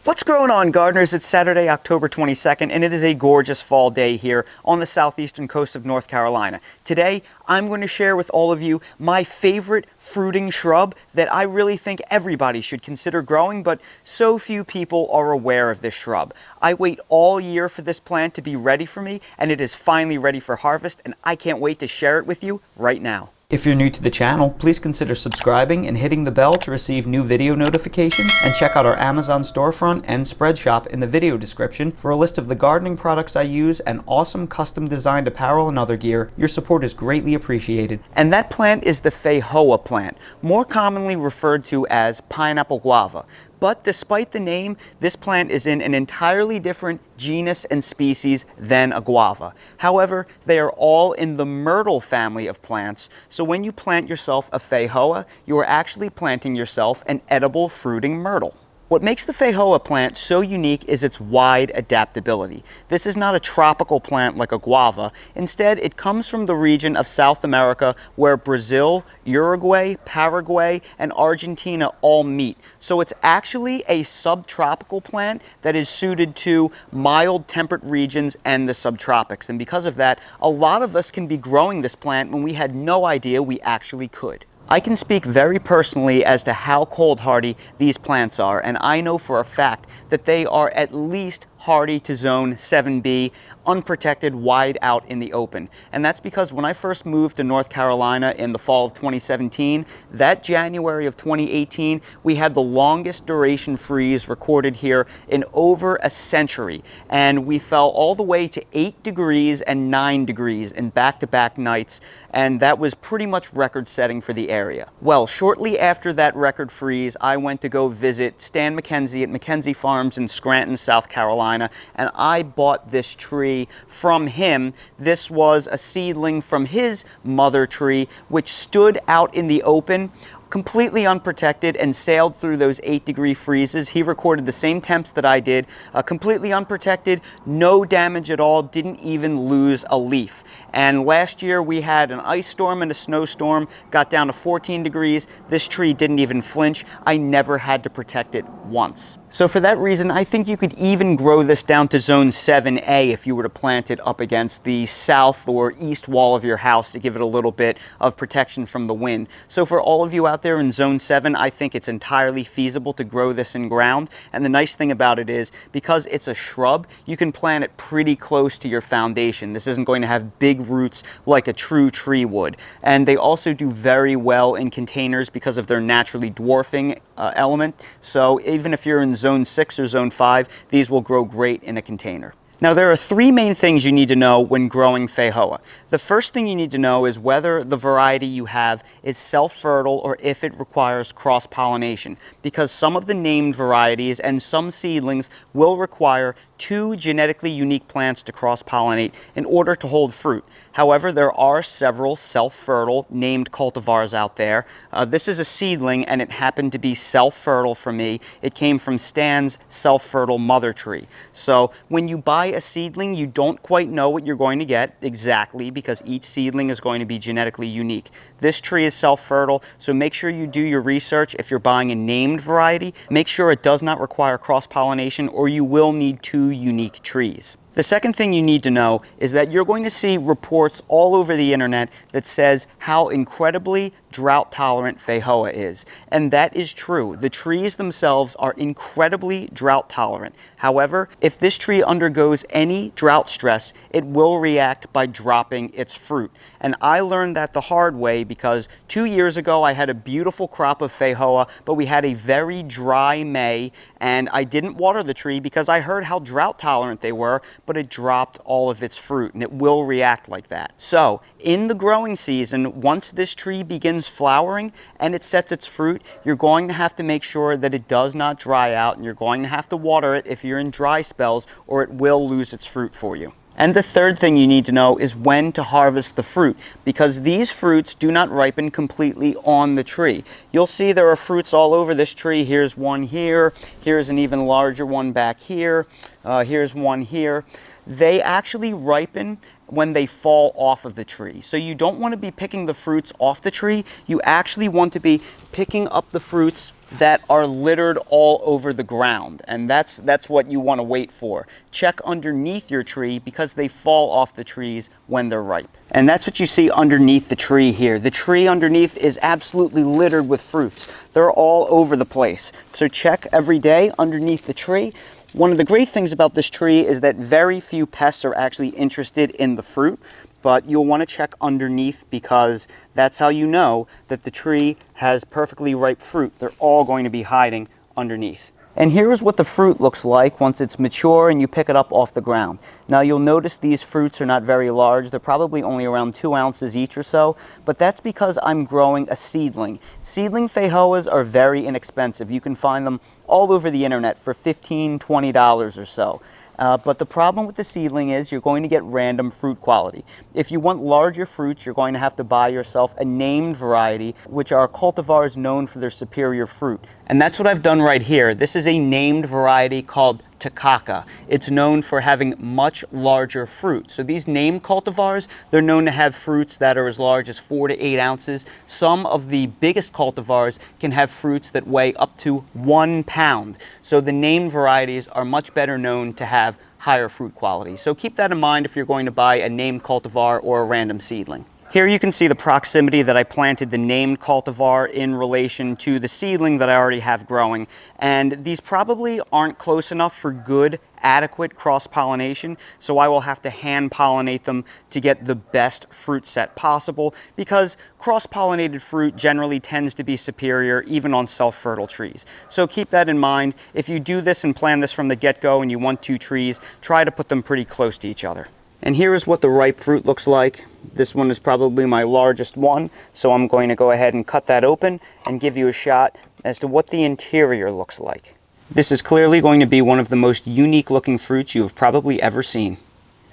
What's going on, gardeners? It's Saturday, October 22nd, and it is a gorgeous fall day here on the southeastern coast of North Carolina. Today, I'm going to share with all of you my favorite fruiting shrub that I really think everybody should consider growing, but so few people are aware of this shrub. I wait all year for this plant to be ready for me, and it is finally ready for harvest, and I can't wait to share it with you right now. If you're new to the channel, please consider subscribing and hitting the bell to receive new video notifications, and check out our Amazon storefront and spread shop in the video description for a list of the gardening products I use and awesome custom designed apparel and other gear. Your support is greatly appreciated. And that plant is the Feijoa plant, more commonly referred to as Pineapple Guava. But despite the name, this plant is in an entirely different genus and species than a guava. However, they are all in the myrtle family of plants, so when you plant yourself a Feijoa, you are actually planting yourself an edible fruiting myrtle. What makes the Feijoa plant so unique is its wide adaptability. This is not a tropical plant like a guava. Instead, it comes from the region of South America where Brazil, Uruguay, Paraguay, and Argentina all meet. So it's actually a subtropical plant that is suited to mild temperate regions and the subtropics. And because of that, a lot of us can be growing this plant when we had no idea we actually could. I can speak very personally as to how cold hardy these plants are, and I know for a fact that they are at least hardy to zone 7B, unprotected, wide out in the open. And that's because when I first moved to North Carolina in the fall of 2017, that January of 2018, we had the longest duration freeze recorded here in over a century. And we fell all the way to 8 degrees and 9 degrees in back-to-back nights, and that was pretty much record-setting for the area. Well, shortly after that record freeze, I went to go visit Stan McKenzie at McKenzie Farms in Scranton, South Carolina, and I bought this tree from him. This was a seedling from his mother tree, which stood out in the open, completely unprotected, and sailed through those 8-degree freezes. He recorded the same temps that I did, completely unprotected, no damage at all, didn't even lose a leaf. And last year we had an ice storm and a snowstorm, got down to 14 degrees. This tree didn't even flinch. I never had to protect it once. So for that reason, I think you could even grow this down to zone 7A if you were to plant it up against the south or east wall of your house to give it a little bit of protection from the wind. So for all of you out there in zone 7, I think it's entirely feasible to grow this in ground. And the nice thing about it is, because it's a shrub, you can plant it pretty close to your foundation. This isn't going to have big roots like a true tree would. And they also do very well in containers because of their naturally dwarfing element. So even if you're in zone 6 or zone 5, these will grow great in a container. Now, there are 3 main things you need to know when growing Feijoa. The first thing you need to know is whether the variety you have is self-fertile or if it requires cross-pollination, because some of the named varieties and some seedlings will require 2 genetically unique plants to cross-pollinate in order to hold fruit. However, there are several self-fertile named cultivars out there. This is a seedling, and it happened to be self-fertile for me. It came from Stan's self-fertile mother tree. So when you buy a seedling, you don't quite know what you're going to get exactly, because each seedling is going to be genetically unique. This tree is self-fertile, so make sure you do your research. If you're buying a named variety, make sure it does not require cross-pollination, or you will need 2 unique trees. The second thing you need to know is that you're going to see reports all over the internet that says how incredibly drought tolerant Feijoa is. And that is true. The trees themselves are incredibly drought tolerant. However, if this tree undergoes any drought stress, it will react by dropping its fruit. And I learned that the hard way because 2 years ago I had a beautiful crop of Feijoa, but we had a very dry May, and I didn't water the tree because I heard how drought tolerant they were, but it dropped all of its fruit, and it will react like that. So in the growing season, once this tree begins flowering and it sets its fruit, you're going to have to make sure that it does not dry out, and you're going to have to water it if you're in dry spells, or it will lose its fruit for you. And the third thing you need to know is when to harvest the fruit, because these fruits do not ripen completely on the tree. You'll see there are fruits all over this tree. Here's one here, here's an even larger one back here, here's one here. They actually ripen when they fall off of the tree. So you don't want to be picking the fruits off the tree. You actually want to be picking up the fruits that are littered all over the ground, and that's what you want to wait for. Check underneath your tree because they fall off the trees when they're ripe. And that's what you see underneath the tree here. The tree underneath is absolutely littered with fruits. They're all over the place. So check every day underneath the tree. One of the great things about this tree is that very few pests are actually interested in the fruit, but you'll want to check underneath because that's how you know that the tree has perfectly ripe fruit. They're all going to be hiding underneath. And here's what the fruit looks like once it's mature and you pick it up off the ground. Now you'll notice these fruits are not very large. They're probably only around 2 ounces each or so, but that's because I'm growing a seedling. Seedling feijoas are very inexpensive. You can find them all over the internet for $15, $20 or so. But the problem with the seedling is you're going to get random fruit quality. If you want larger fruits, you're going to have to buy yourself a named variety, which are cultivars known for their superior fruit. And that's what I've done right here. This is a named variety called Takaka. It's known for having much larger fruit. So these named cultivars, they're known to have fruits that are as large as 4 to 8 ounces. Some of the biggest cultivars can have fruits that weigh up to 1 pound. So the named varieties are much better known to have higher fruit quality. So keep that in mind if you're going to buy a named cultivar or a random seedling. Here you can see the proximity that I planted the named cultivar in relation to the seedling that I already have growing. And these probably aren't close enough for good, adequate cross-pollination, so I will have to hand-pollinate them to get the best fruit set possible, because cross-pollinated fruit generally tends to be superior even on self-fertile trees. So keep that in mind. If you do this and plan this from the get-go and you want 2 trees, try to put them pretty close to each other. And here is what the ripe fruit looks like. This one is probably my largest one, so I'm going to go ahead and cut that open and give you a shot as to what the interior looks like. This is clearly going to be one of the most unique looking fruits you have probably ever seen.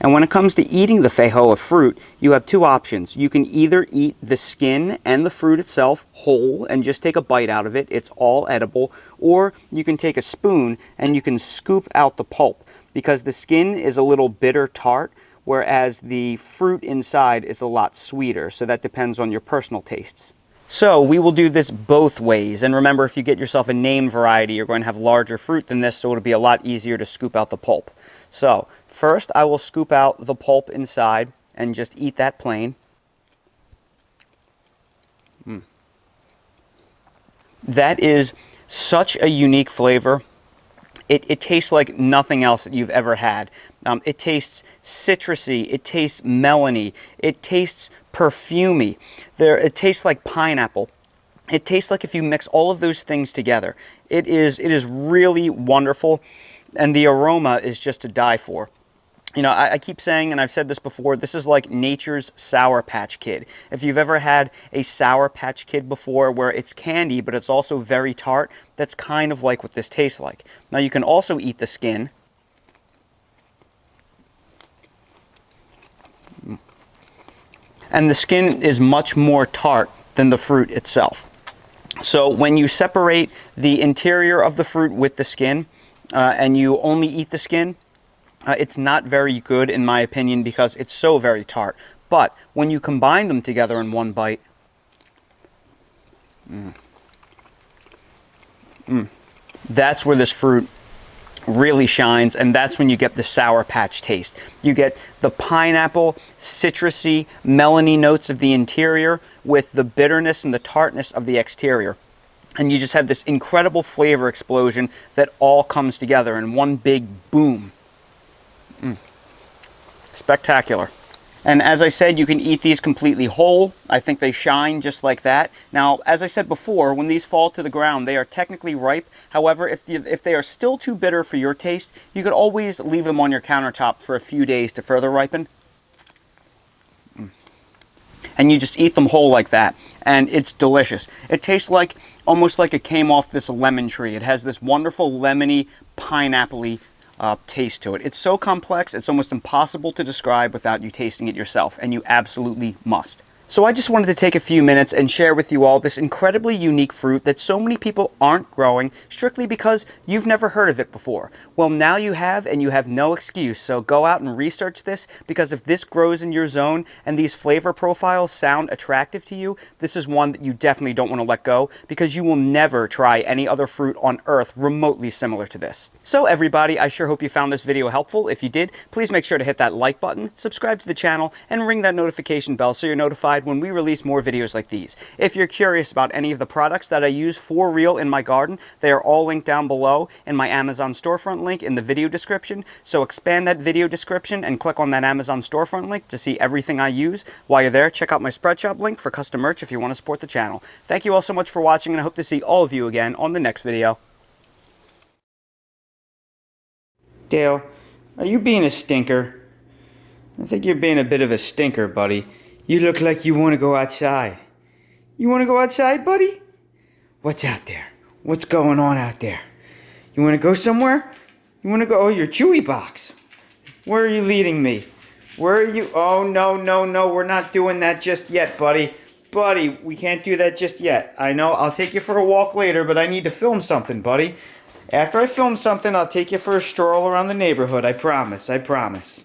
And when it comes to eating the feijoa fruit, you have 2 options. You can either eat the skin and the fruit itself whole and just take a bite out of it. It's all edible. Or you can take a spoon and you can scoop out the pulp, because the skin is a little bitter tart, whereas the fruit inside is a lot sweeter, so that depends on your personal tastes. So we will do this both ways, and remember, if you get yourself a named variety, you're going to have larger fruit than this, so it'll be a lot easier to scoop out the pulp. So first I will scoop out the pulp inside and just eat that plain. That is such a unique flavor. It tastes like nothing else that you've ever had. It tastes citrusy, it tastes melony, it tastes perfumey. It tastes like pineapple. It tastes like if you mix all of those things together. It is really wonderful, and the aroma is just to die for. You know, I keep saying, and I've said this before, this is like nature's Sour Patch Kid. If you've ever had a Sour Patch Kid before where it's candy, but it's also very tart, that's kind of like what this tastes like. Now you can also eat the skin. And the skin is much more tart than the fruit itself. So when you separate the interior of the fruit with the skin, and you only eat the skin, it's not very good in my opinion because it's so very tart. But when you combine them together in one bite, that's where this fruit really shines, and that's when you get the Sour Patch taste. You get the pineapple, citrusy, melony notes of the interior with the bitterness and the tartness of the exterior. And you just have this incredible flavor explosion that all comes together in one big boom. Spectacular. And as I said, you can eat these completely whole. I think they shine just like that. Now, as I said before, when these fall to the ground, they are technically ripe. However, if they are still too bitter for your taste, you could always leave them on your countertop for a few days to further ripen. And you just eat them whole like that, and it's delicious. It tastes like almost like it came off this lemon tree. It has this wonderful lemony, pineapple-y taste to it. It's so complex, it's almost impossible to describe without you tasting it yourself, and you absolutely must. So I just wanted to take a few minutes and share with you all this incredibly unique fruit that so many people aren't growing strictly because you've never heard of it before. Well, now you have, and you have no excuse. So go out and research this, because if this grows in your zone and these flavor profiles sound attractive to you, this is one that you definitely don't want to let go, because you will never try any other fruit on earth remotely similar to this. So everybody, I sure hope you found this video helpful. If you did, please make sure to hit that like button, subscribe to the channel, and ring that notification bell so you're notified when we release more videos like these. If you're curious about any of the products that I use for real in my garden, they are all linked down below in my Amazon storefront link in the video description. So expand that video description and click on that Amazon storefront link to see everything I use. While you're there, check out my Spreadshop link for custom merch if you want to support the channel. Thank you all so much for watching, and I hope to see all of you again on the next video. Dale, are you being a stinker? I think you're being a bit of a stinker, buddy. You look like you want to go outside. You want to go outside, buddy? What's out there? What's going on out there? You want to go somewhere? You want to go? Oh, your chewy box. Where are you leading me? Where are you? Oh, no, no, no. We're not doing that just yet, buddy. Buddy, we can't do that just yet. I know. I'll take you for a walk later, but I need to film something, buddy. After I film something, I'll take you for a stroll around the neighborhood. I promise. I promise.